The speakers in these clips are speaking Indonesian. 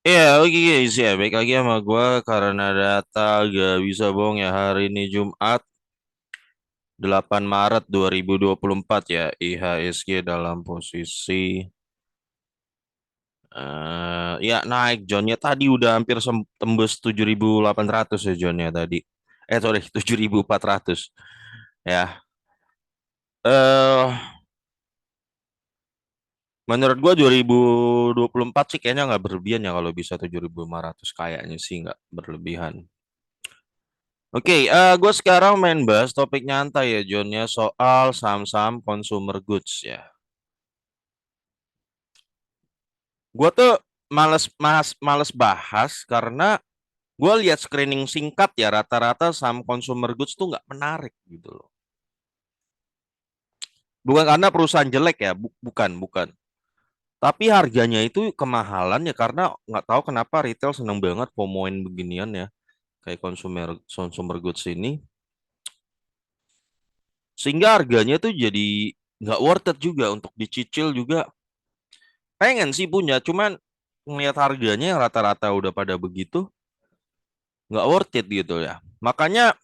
Iya, oke guys ya. Baik lagi sama gue karena data gak bisa bohong ya. Hari ini Jumat 8 Maret 2024 ya. IHSG dalam posisi ya naik Johnnya tadi udah hampir tembus 7.800 ya Johnnya tadi. Sorry 7.400 ya. Eh Menurut gua 2024 sih kayaknya nggak berlebihan ya kalau bisa 7.500 kayaknya sih nggak berlebihan. Oke, gue sekarang main bahas topik nyantai ya, John ya, soal saham-saham consumer goods ya. Gue tuh males bahas karena gue lihat screening singkat ya, rata-rata saham consumer goods tuh nggak menarik gitu loh. Bukan karena perusahaan jelek ya, bukan. Tapi harganya itu kemahalan ya karena nggak tahu kenapa retail seneng banget promoin beginian ya, kayak consumer consumer goods ini, sehingga harganya tuh jadi nggak worth it juga untuk dicicil juga. Pengen sih punya, cuman ngelihat harganya yang rata-rata udah pada begitu, nggak worth it gitu ya. Makanya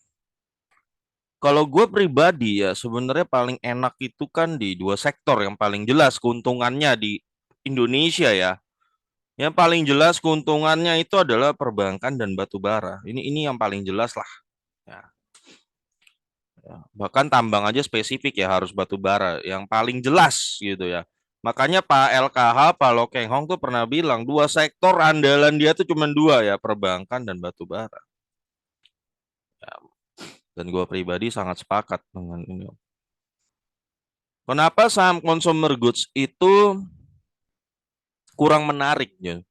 kalau gue pribadi ya sebenarnya paling enak itu kan di dua sektor yang paling jelas keuntungannya di Indonesia ya. Yang paling jelas keuntungannya itu adalah perbankan dan batu bara. Ini yang paling jelas lah. Ya, ya. Bahkan tambang aja spesifik ya harus batu bara. Yang paling jelas gitu ya. Makanya Pak LKH, Pak Lokeng Hong tuh pernah bilang dua sektor andalan dia tuh cuma dua ya, perbankan dan batu bara. Ya, dan gue pribadi sangat sepakat dengan ini. Kenapa saham consumer goods itu kurang menarik ya?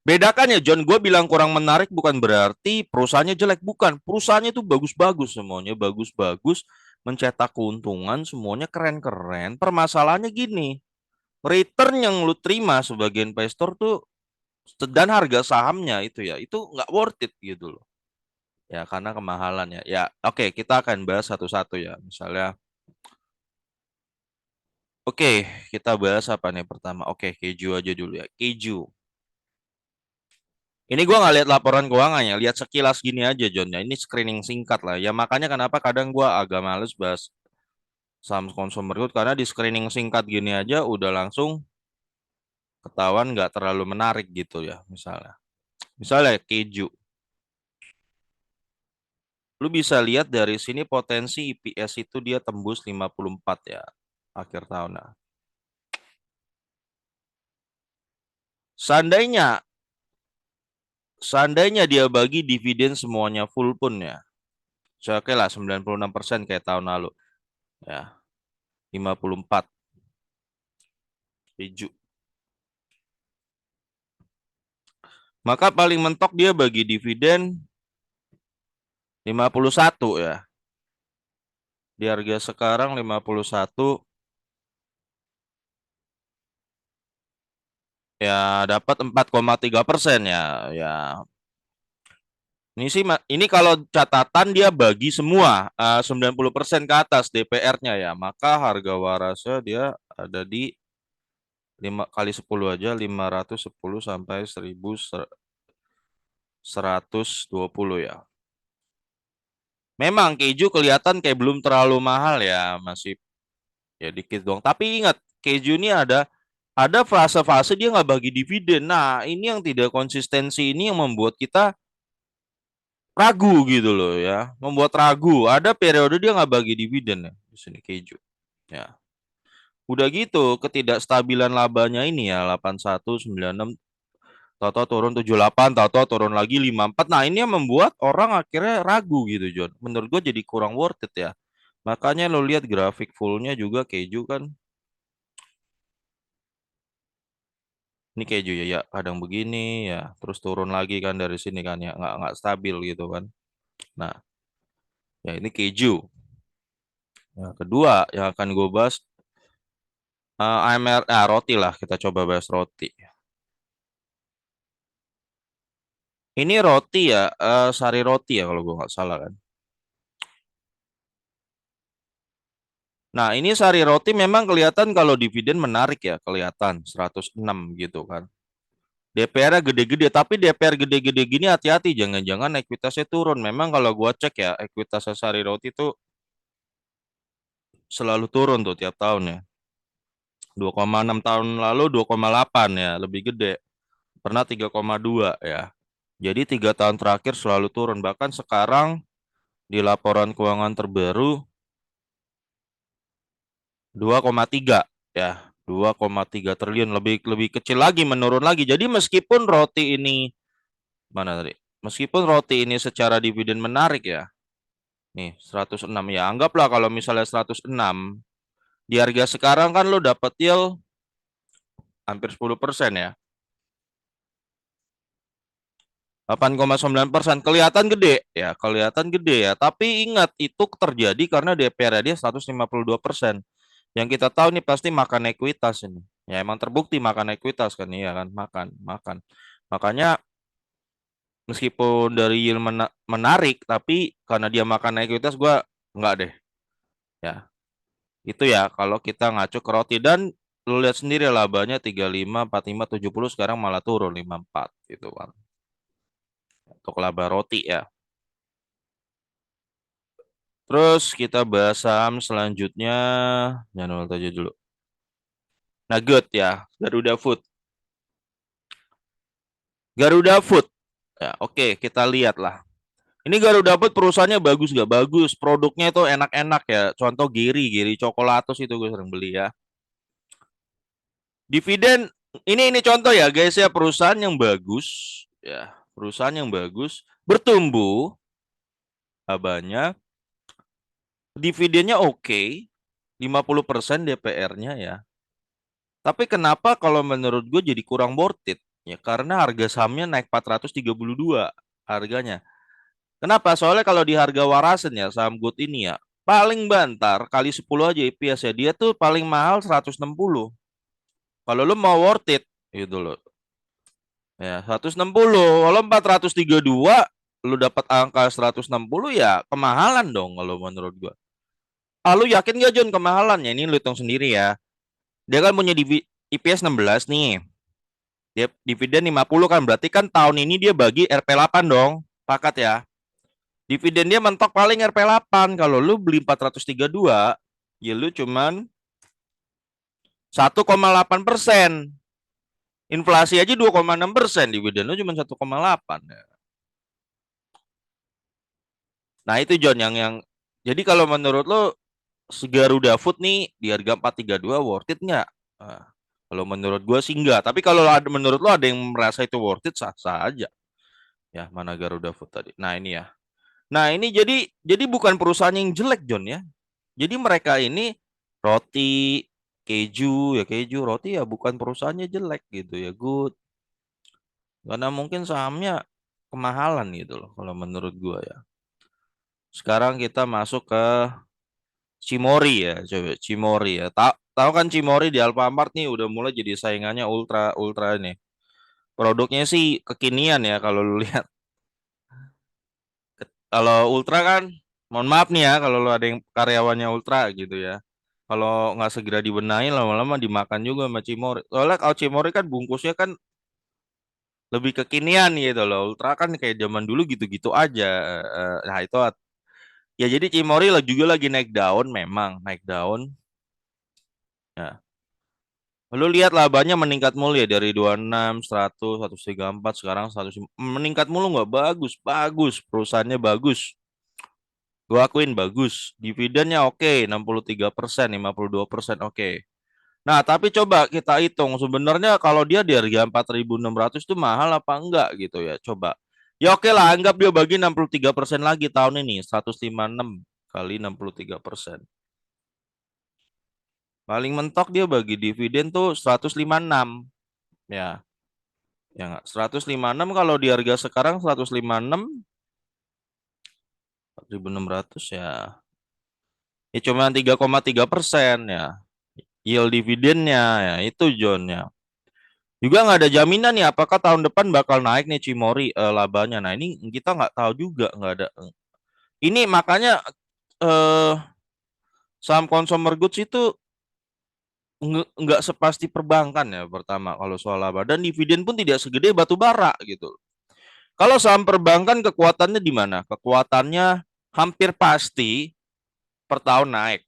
Bedakan ya John, gue bilang kurang menarik bukan berarti perusahaannya jelek, bukan. Perusahaannya itu bagus-bagus semuanya, bagus-bagus, mencetak keuntungan, semuanya keren-keren. Permasalahannya gini, return yang lu terima sebagai investor tuh dan harga sahamnya itu nggak worth it gitu loh. Ya karena kemahalan ya. Ya oke, kita akan bahas satu-satu ya. Misalnya, oke, kita bahas apa nih pertama? Oke, keju aja dulu ya. Keju. Ini gua nggak lihat laporan keuangannya, lihat sekilas gini aja John ya. Ini screening singkat lah. Ya makanya kenapa kadang gua agak males bahas saham consumer good karena di screening singkat gini aja udah langsung ketahuan nggak terlalu menarik gitu ya. Misalnya keju. Lu bisa lihat dari sini potensi EPS itu dia tembus 54 ya akhir tahun. Nah, seandainya seandainya dia bagi dividen semuanya full pun ya. So, oke lah 96% kayak tahun lalu ya. 54 keju. Maka paling mentok dia bagi dividen 51 ya. Di harga sekarang 51 ya dapat 4,3% ya. Ya, ini sih ini kalau catatan dia bagi semua 90% ke atas DPR-nya ya, maka harga warasnya dia ada di 5 kali 10 aja 510 sampai 1.120 ya. Memang keju kelihatan kayak belum terlalu mahal ya, masih ya dikit dong. Tapi ingat, keju ini ada fase-fase dia nggak bagi dividen. Nah, ini yang tidak konsistensi ini yang membuat kita ragu gitu loh ya, membuat ragu. Ada periode dia nggak bagi dividen ya di sini keju. Ya, udah gitu ketidakstabilan labanya ini ya 81, 96, tahu-tahu turun 78, tahu-tahu turun lagi 54. Nah, ini yang membuat orang akhirnya ragu gitu, John. Menurut gue jadi kurang worth it ya. Makanya lo lihat grafik fullnya juga keju kan. Ini keju ya, ya kadang begini ya, terus turun lagi kan dari sini kan ya, nggak stabil gitu kan. Nah, ya ini keju. Yang kedua yang akan gue bahas AMR, roti lah, kita coba bahas roti. Ini roti ya, sari roti ya kalau gue nggak salah kan. Nah, ini sari roti memang kelihatan kalau dividen menarik ya, kelihatan 106 gitu kan. DPR-nya gede-gede, tapi DPR gede-gede gini hati-hati, jangan-jangan ekuitasnya turun. Memang kalau gua cek ya, ekuitasnya Sari Roti itu selalu turun tuh tiap tahun ya. 2,6 tahun lalu 2,8 ya, lebih gede. Pernah 3,2 ya. Jadi 3 tahun terakhir selalu turun. Bahkan sekarang di laporan keuangan terbaru 2,3 ya. 2,3 triliun, lebih lebih kecil lagi, menurun lagi. Jadi meskipun roti ini mana tadi? Meskipun roti ini secara dividen menarik ya. Nih, 106 ya. Anggaplah kalau misalnya 106 di harga sekarang kan lo dapet yield hampir 10% ya. 8,9%, kelihatan gede ya, kelihatan gede ya. Tapi ingat itu terjadi karena DPR dia 152%. Yang kita tahu nih pasti makan ekuitas ini. Ya emang terbukti makan ekuitas kan, iya kan, makan, makan. Makanya meskipun dari yield menarik, tapi karena dia makan ekuitas, gua nggak deh. Ya, itu ya kalau kita ngacu ke roti, dan lu lihat sendiri labanya 35, 45, 70, sekarang malah turun 54 gitu kan. Untuk laba roti ya. Terus kita bahas saham selanjutnya. Jangan lupa aja dulu. Nugget ya, Garuda Food. Garuda Food. Ya, oke, kita lihat lah. Ini Garuda Food perusahaannya bagus gak? Bagus. Produknya itu enak-enak ya. Contoh Giri Coklatus itu gue sering beli ya. Dividen, ini contoh ya guys ya, perusahaan yang bagus. Ya, perusahaan yang bagus. Bertumbuh labanya. Dividennya oke. 50% DPR-nya ya. Tapi kenapa kalau menurut gue jadi kurang worth it? Ya karena harga sahamnya naik 432 harganya. Kenapa? Soalnya kalau di harga warasan ya saham GOOD ini ya paling bantar kali 10 aja IPS ya, dia tuh paling mahal 160. Kalau lu mau worth it gitu loh. Ya 160. Kalau 432 lu dapat angka 160 ya kemahalan dong kalau menurut gua. Ah, lu yakin gak John kemahalannya? Ini lu hitung sendiri ya. Dia kan punya IPS 16 nih. Dia dividen 50 kan, berarti kan tahun ini dia bagi RP8 dong. Pakat ya. Dividen dia mentok paling RP8. Kalau lu beli 432, ya lu cuman 1,8%. Inflasi aja 2,6%, dividen lu cuma 1,8. Nah, itu John yang jadi kalau menurut lu Garuda Food nih di harga 432 worth it nggak? Nah, kalau menurut gua sih enggak. Tapi kalau ada menurut lu ada yang merasa itu worth it, sah-sah aja. Ya, mana Garuda Food tadi. Nah, ini ya. Nah, ini jadi bukan perusahaan yang jelek, John ya. Jadi mereka ini roti, keju, ya keju, roti ya bukan perusahaannya jelek gitu ya, good. Karena mungkin sahamnya kemahalan gitu loh kalau menurut gua ya. Sekarang kita masuk ke Cimori ya, coba Cimori ya. Tahu kan Cimori di Alfamart nih udah mulai jadi saingannya Ultra Ultra ini. Produknya sih kekinian ya kalau lu lihat. Kalau Ultra kan, mohon maaf nih ya kalau lu ada yang karyawannya Ultra gitu ya. Kalau nggak segera dibenahi lama-lama dimakan juga sama Cimori. Soalnya kalau Cimori kan bungkusnya kan lebih kekinian gitu loh. Ultra kan kayak zaman dulu gitu-gitu aja. Nah itu ya jadi Cimori lah juga lagi naik daun, memang naik daun. Ya. Lu lihat labanya meningkat mulu ya dari 26, 100, 134, sekarang 100, meningkat mulu nggak? Bagus, bagus. Perusahaannya bagus. Gua akuin bagus. Dividennya oke, 63%, 52% oke. Nah, tapi coba kita hitung sebenarnya kalau dia di harga 4.600 itu mahal apa enggak gitu ya. Coba. Ya oke lah, anggap dia bagi 63% lagi tahun ini, 156 kali 63%. Paling mentok dia bagi dividen tuh 156. Ya, ya enggak. 156 kalau di harga sekarang 156 4.600 ya. Ya cuma 3,3% ya. Yield dividennya ya itu John ya. Juga nggak ada jaminan nih apakah tahun depan bakal naik nih Cimori labanya. Nah ini kita nggak tahu juga, nggak ada. Ini makanya eh, saham consumer goods itu nggak sepasti perbankan ya pertama kalau soal laba, dan dividen pun tidak segede batu bara gitu. Kalau saham perbankan kekuatannya di mana? Kekuatannya hampir pasti per tahun naik.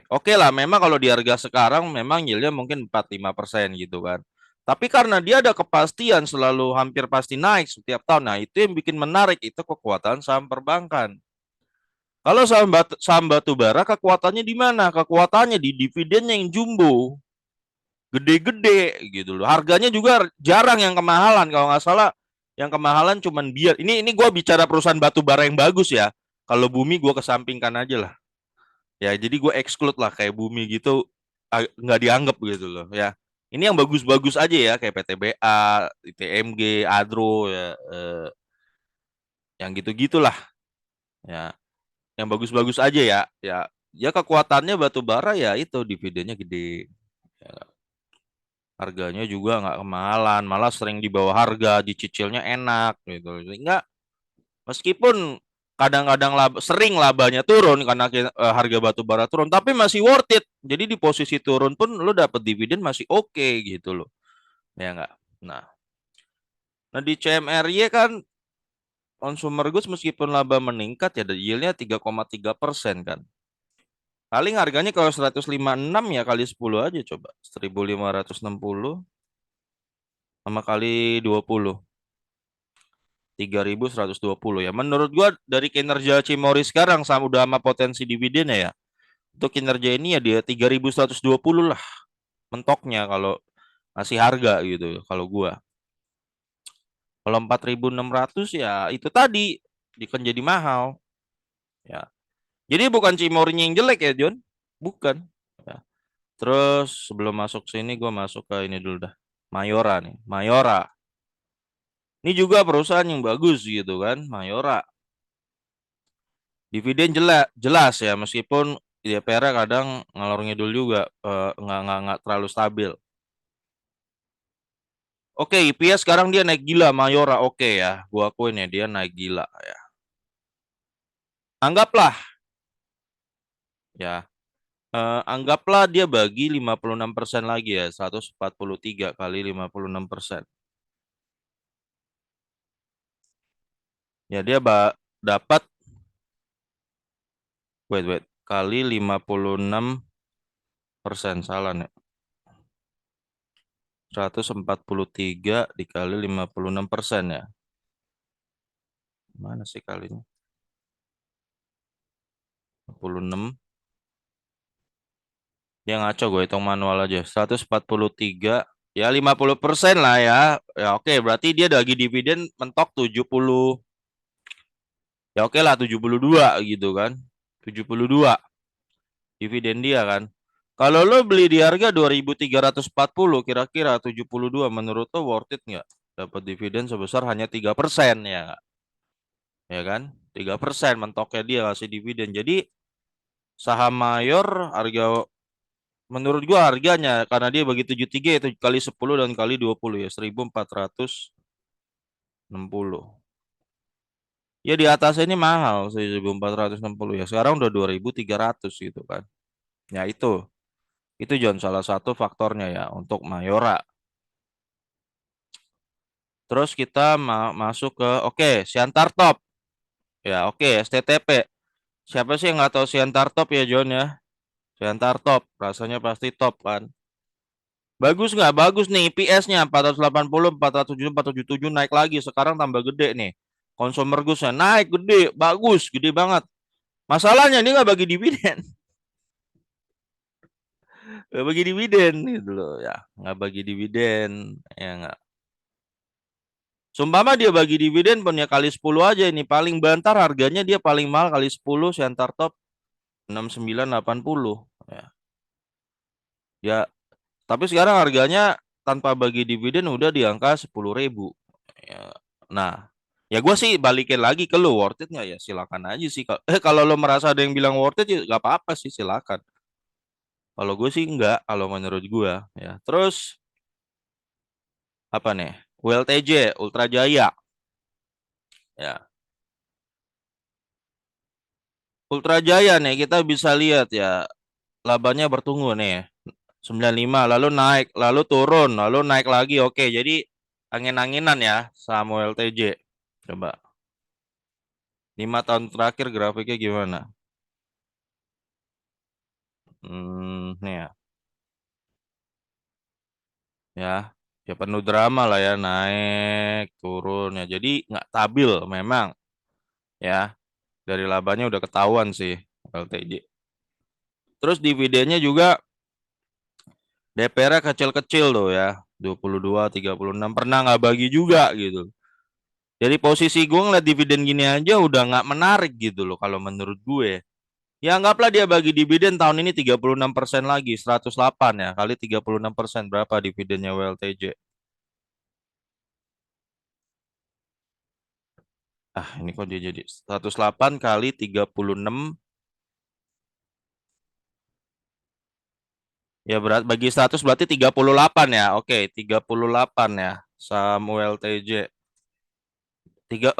Oke lah, memang kalau di harga sekarang memang yieldnya mungkin 4-5% gitu kan. Tapi karena dia ada kepastian selalu hampir pasti naik setiap tahun, nah itu yang bikin menarik, itu kekuatan saham perbankan. Kalau saham batu bara kekuatannya di mana? Kekuatannya di dividennya yang jumbo, gede-gede gitu loh. Harganya juga jarang yang kemahalan, kalau nggak salah yang kemahalan cuman biar. Ini gue bicara perusahaan batu bara yang bagus ya. Kalau bumi gue kesampingkan aja lah. Ya, jadi gue exclude lah kayak bumi gitu, nggak dianggap gitu loh ya. Ini yang bagus-bagus aja ya kayak PTBA, ITMG, Adro ya, yang gitu-gitulah ya. Yang bagus-bagus aja ya. Ya kekuatannya batu bara ya itu dividennya gede. Ya, harganya juga nggak kemahalan, malah sering di bawah harga, dicicilnya enak gitu. Enggak, meskipun kadang-kadang sering labanya turun karena harga batu bara turun, tapi masih worth it. Jadi di posisi turun pun lo dapet dividen masih oke gitu loh. Ya enggak. Nah, nah di CMRY kan consumer goods meskipun laba meningkat ya yieldnya 3,3% kan. Paling harganya kalau 156 ya kali 10 aja coba. 1.560 sama kali 20. 3.120 ya. Menurut gua dari kinerja Cimori sekarang sama udah sama potensi dividennya ya. Untuk kinerja ini ya dia 3.120 lah mentoknya kalau masih harga gitu kalau gua. Kalau 4.600 ya itu tadi kan jadi mahal ya. Jadi bukan Cimorinya yang jelek ya, John. Bukan. Ya. Terus sebelum masuk sini gua masuk ke ini dulu dah. Mayora nih. Mayora. Ini juga perusahaan yang bagus gitu kan, Mayora. Dividen jelas jelas ya, meskipun IDPR kadang ngalor ngidul juga, nggak terlalu stabil. Oke, IPS sekarang dia naik gila Mayora, oke ya, gua akuin ya dia naik gila ya. Anggaplah ya, anggaplah dia bagi 56% lagi ya, 143 kali 56%. Ya dia dapat wait kali 56%, salah nih. 143 dikali 56% ya. Mana sih kalinya? 56. Dia ngaco, gue hitung manual aja. 143 ya 50% lah ya. Ya oke, berarti dia bagi dividen mentok 70. Ya oke lah 72 gitu kan. 72 dividen dia kan. Kalau lo beli di harga 2.340 kira-kira 72 menurut lo worth it nggak? Dapat dividen sebesar hanya 3% ya nggak? Ya kan? 3% mentoknya dia kasih dividen. Jadi saham mayor harga menurut gua harganya karena dia bagi 73 itu kali 10 dan kali 20 ya 1.460. Ya di atas ini mahal 1.460 ya. Sekarang udah 2.300 gitu kan. Ya itu. Itu John salah satu faktornya ya untuk Mayora. Terus kita masuk ke oke, Siantar Top. Ya oke, STTP. Siapa sih yang nggak tahu Siantar Top ya John ya? Siantar Top, rasanya pasti top kan. Bagus nggak? Bagus nih IPS-nya 480, 477, 477 naik lagi. Sekarang tambah gede nih. Consumer goods-nya naik gede, bagus, gede banget. Masalahnya dia nggak bagi dividen. Nggak bagi dividen gitu loh ya. Nggak bagi dividen. Ya nggak. Sumpama dia bagi dividen pun ya kali 10 aja ini. Paling bantar harganya dia paling mahal kali 10 Siantar Top 6980. Ya. Ya, tapi sekarang harganya tanpa bagi dividen udah di angka 10.000. Ya. Nah, ya gue sih balikin lagi ke lo worth it nggak ya silakan aja sih. Kalau lo merasa ada yang bilang worth it ya nggak apa-apa sih silakan. Kalau gue sih nggak, kalau menurut gue ya. Terus apa nih? ULTJ, Ultra Jaya. Ya, Ultra Jaya nih kita bisa lihat ya labanya bertumbuh nih. 95 lalu naik, lalu turun, lalu naik lagi. Oke, jadi angin-anginan ya Samuel TJ. Coba 5 tahun terakhir grafiknya gimana? Nih ya, ya, ya penuh drama lah ya naik turun ya. Jadi nggak stabil memang ya. Dari labanya udah ketahuan sih LTJ. Terus dividennya juga DPR-nya kecil-kecil tuh ya. 22, 36 pernah nggak bagi juga gitu. Jadi posisi gue ngeliat dividen gini aja udah nggak menarik gitu loh kalau menurut gue. Ya anggaplah dia bagi dividen tahun ini 36% lagi, 108 ya, kali 36% berapa dividennya WLTJ? Ah, ini kok dia jadi 108 kali 36, ya berat bagi 100 berarti 38 ya. Oke, 38 ya. Samuel TJ.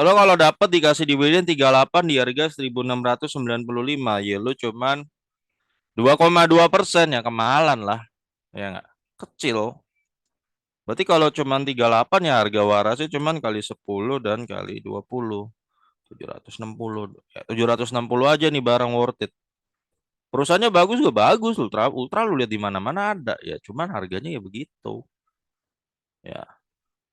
Lo kalau dapat dikasih dividen 38 di harga 1695, ya lu cuman 2,2% ya, kemahalan lah. Ya nggak? Kecil. Berarti kalau cuman 38 ya harga warasnya cuman kali 10 dan kali 20. 760. Ya, 760 aja nih barang worth it. Perusahaannya bagus juga bagus, Ultra Ultra lu lihat di mana-mana ada ya, cuman harganya ya begitu. Ya.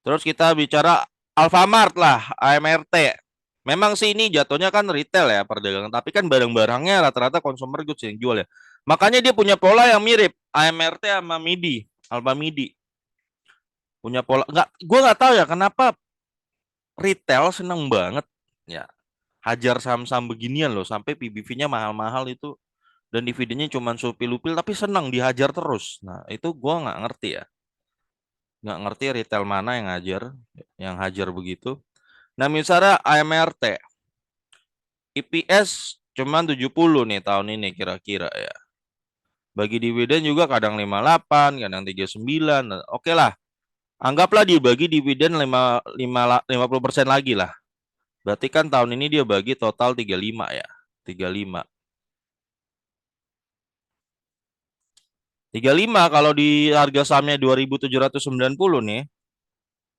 Terus kita bicara Alfamart lah, AMRT. Memang sih ini jatuhnya kan retail ya perdagangan, tapi kan barang-barangnya rata-rata consumer goods yang jual ya. Makanya dia punya pola yang mirip AMRT sama MIDI, Alfa MIDI. Punya pola nggak, gue nggak tahu ya kenapa retail seneng banget ya hajar saham-saham beginian loh, sampai PBV-nya mahal-mahal itu dan dividennya cuma supil-upil tapi senang dihajar terus. Nah itu gue nggak ngerti ya, nggak ngerti retail mana yang hajar begitu. Nah misalnya AMRT IPS cuma 70 nih tahun ini kira-kira ya. Bagi dividen juga kadang 58, kadang 39. Nah, oke lah. Anggaplah dia bagi dividen 50% lagi lah. Berarti kan tahun ini dia bagi total 35 ya. 35. 35 kalau di harga sahamnya 2.790 nih,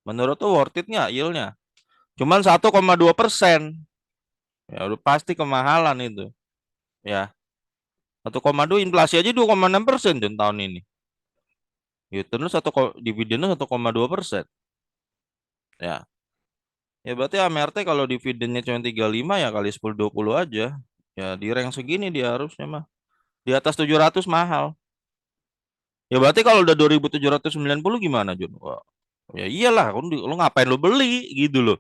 menurut tuh worth it nggak yield-nya? Cuman 1,2%. Ya udah pasti kemahalan itu. Ya, 1,2 inflasi aja 2,6% John tahun ini. Gitu terus dividennya 1,2%. Ya. Ya berarti AMRT kalau dividennya cuma 35 ya kali 10 20 aja. Ya di rank segini dia harusnya mah. Di atas 700 mahal. Ya berarti kalau udah 2.790 gimana, Jun? Wah, ya iyalah, lu ngapain lu beli gitu loh.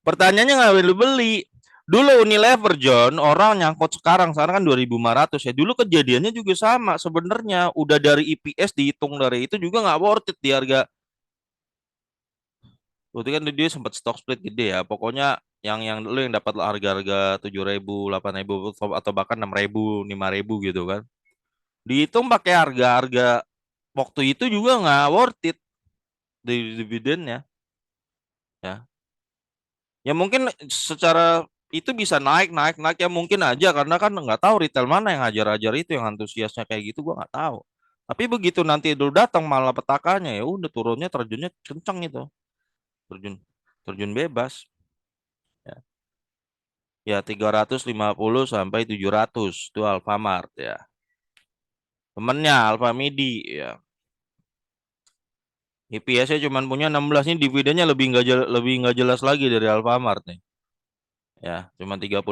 Pertanyaannya ngapain lu beli? Dulu Unilever, John, orang nyangkut sekarang kan 2.500 ya. Dulu kejadiannya juga sama sebenarnya. Udah dari EPS dihitung dari itu juga nggak worth it di harga. Waktu kan dia sempat stock split gede ya. Pokoknya yang dulu yang dapat harga-harga 7.000, 8.000 atau bahkan 6.000, 5.000 gitu kan. Dihitung pakai harga-harga waktu itu juga nggak worth it di dividennya ya. Ya mungkin secara itu bisa naik naik naik ya mungkin aja karena kan nggak tahu retail mana yang hajar-hajar itu yang antusiasnya kayak gitu gua nggak tahu. Tapi begitu nanti dulu datang malah petakannya ya udah turunnya terjunnya kenceng itu. Terjun terjun bebas ya. Ya 350 sampai 700 itu Alfamart ya. Temennya Alfamidi ya. IPS-nya cuma punya 16 ini dividennya lebih nggak jelas lagi dari Alfamart nih. Ya, cuma 30%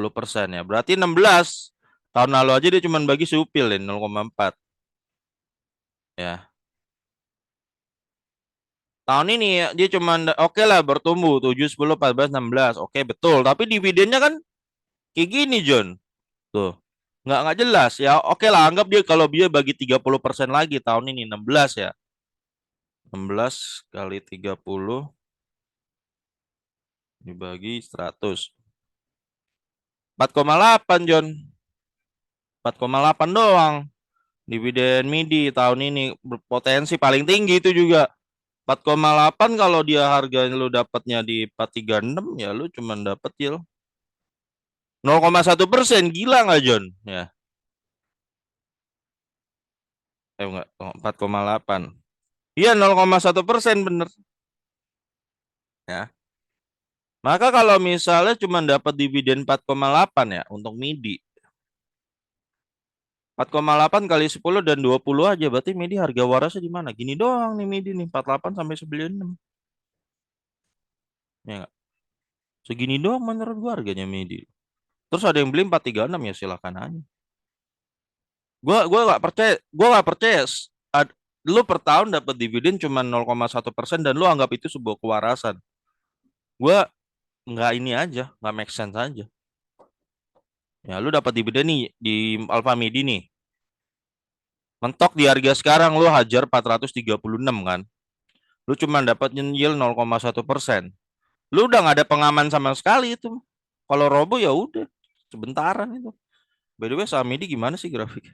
ya. Berarti 16 tahun lalu aja dia cuma bagi supil ya 0,4 ya. Tahun ini ya, dia cuma oke lah bertumbuh 7 10 14 16. Oke, betul. Tapi dividennya kan kayak gini, John. Tuh. Nggak jelas ya. Oke lah, anggap dia kalau dia bagi 30% lagi tahun ini 16 ya. 16 kali 30 dibagi 100. 4,8, John. 4,8 doang. Dividen MIDI tahun ini berpotensi paling tinggi itu juga 4,8 kalau dia harganya lu dapatnya di 436 ya lu cuman dapet yield 0,1%. Gila nggak John? Ya. Enggak, 4,8. Iya, 0,1% bener. Ya. Maka kalau misalnya cuma dapat dividen 4,8 ya untuk MIDI. 4,8 kali 10 dan 20 aja. Berarti MIDI harga warasnya di mana? Gini doang nih MIDI nih. 48 sampai 96. Ya nggak? Segini doang menurut gua harganya MIDI. Terus ada yang beli 436 ya silakan aja. Gua nggak percaya. Lu per tahun dapat dividen cuma 0,1% dan lu anggap itu sebuah kewarasan. Gua nggak ini aja, nggak make sense aja. Ya lu dapat dividen nih di Alfa Midi nih. Mentok di harga sekarang lu hajar 436 kan. Lu cuma dapat yield 0,1%. Lu udah nggak ada pengaman sama sekali itu. Kalau robo ya udah sebentaran itu. By the way, saham ini gimana sih grafiknya?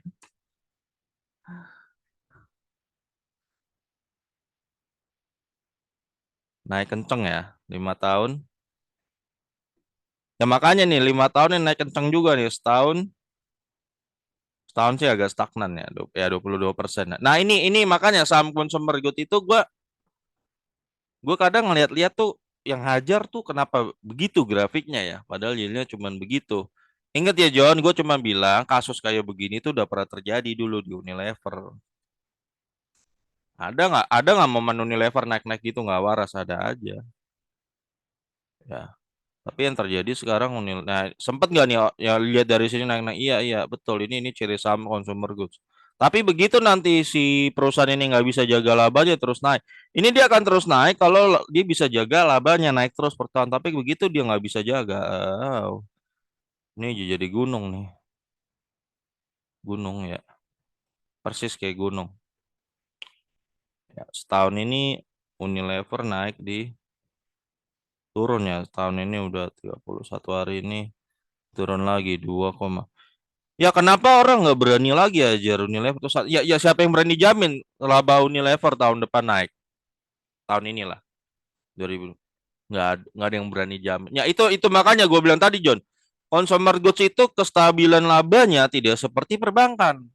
Naik kenceng ya, 5 tahun. Ya makanya nih 5 tahun ini naik kenceng juga nih setahun. Setahun sih agak stagnan ya, ya 22%. Nah ini makanya saham consumer good itu gue kadang ngeliat-liat tuh yang hajar tuh kenapa begitu grafiknya ya, padahal yieldnya cuman begitu. Ingat ya John, gue cuma bilang kasus kayak begini tuh udah pernah terjadi dulu di Unilever. Ada nggak momen Unilever naik-naik gitu nggak waras, ada aja. Ya. Tapi yang terjadi sekarang nah sempet nggak nih ya lihat dari sini naik-naik? Iya iya betul ini ciri saham consumer goods. Tapi begitu nanti si perusahaan ini nggak bisa jaga labanya terus naik. Ini dia akan terus naik kalau dia bisa jaga labanya naik terus per tahun. Tapi begitu dia nggak bisa jaga, ini jadi gunung nih, gunung ya, persis kayak gunung. Ya, setahun ini Unilever naik di turun ya. Tahun ini udah 31 hari ini turun lagi 2, ya kenapa orang nggak berani lagi aja Unilever terus ya siapa yang berani jamin laba Unilever tahun depan naik tahun inilah 2000 nggak ada yang berani jamin ya itu makanya gue bilang tadi John, consumer goods itu kestabilan labanya tidak seperti perbankan.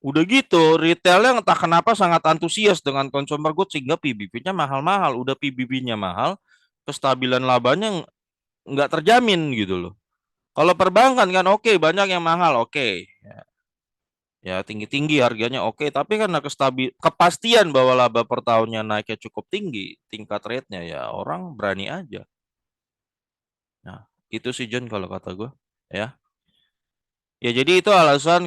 Udah gitu retailnya entah kenapa sangat antusias dengan consumer goods sehingga PBB-nya mahal-mahal. Udah PBB-nya mahal, kestabilan labanya nggak terjamin gitu loh. Kalau perbankan kan oke, banyak yang mahal oke. Ya tinggi-tinggi harganya oke, tapi karena kepastian bahwa laba per tahunnya naiknya cukup tinggi, tingkat rate-nya ya orang berani aja. Nah, itu sih John kalau kata gue. Ya. Ya jadi itu alasan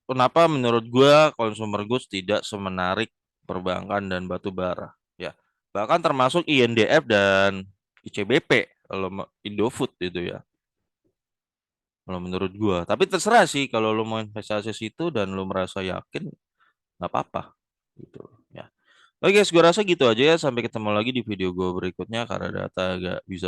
kenapa menurut gue consumer goods tidak semenarik perbankan dan batu bara. Ya. Bahkan termasuk INDF dan ICBP kalau Indofood itu ya. Kalau menurut gua. Tapi terserah sih kalau lu mau investasi situ dan lu merasa yakin nggak apa-apa gitu ya. Oke guys, gua rasa gitu aja ya. Sampai ketemu lagi di video gua berikutnya karena data agak bisa